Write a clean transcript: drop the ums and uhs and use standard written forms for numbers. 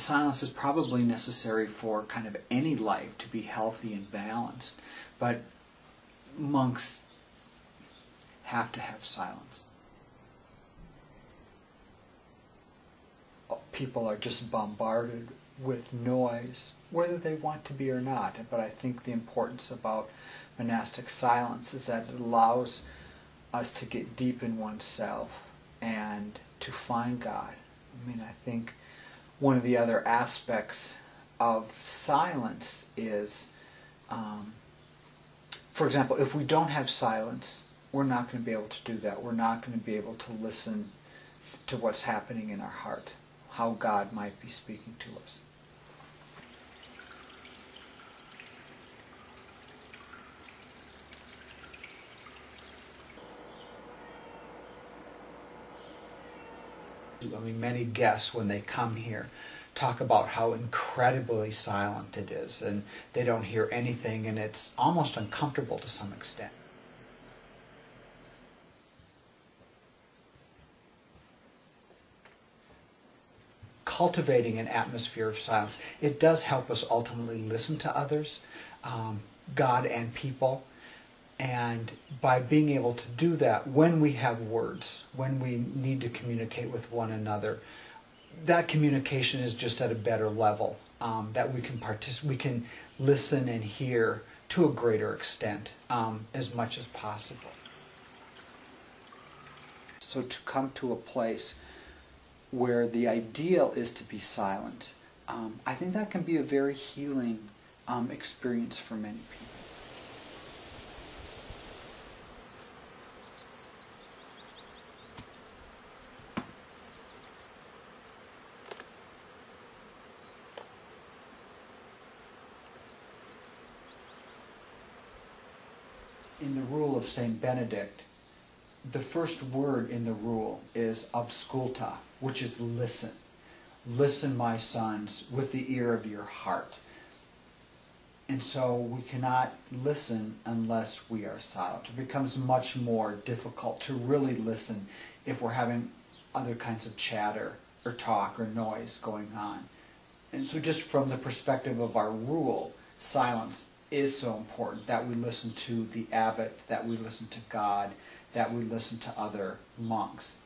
silence is probably necessary for kind of any life to be healthy and balanced, but monks have to have silence. People are just bombarded with noise, whether they want to be or not. But I think the importance about monastic silence is that it allows us to get deep in oneself and to find God. I mean, I think one of the other aspects of silence is, for example, if we don't have silence, we're not going to be able to do that. We're not going to be able to listen to what's happening in our heart, how God might be speaking to us. I mean, many guests, when they come here, talk about how incredibly silent it is, and they don't hear anything, and it's almost uncomfortable to some extent. Cultivating an atmosphere of silence, it does help us ultimately listen to others, God and people. And by being able to do that, when we have words, when we need to communicate with one another, that communication is just at a better level, that we can listen and hear to a greater extent, as much as possible. So to come to a place where the ideal is to be silent, I think that can be a very healing experience for many people. In the rule of St. Benedict, the first word in the rule is ausculta, which is listen. Listen, my sons, with the ear of your heart. And so we cannot listen unless we are silent. It becomes much more difficult to really listen if we're having other kinds of chatter or talk or noise going on. And so just from the perspective of our rule, silence is so important, that we listen to the abbot, that we listen to God, that we listen to other monks.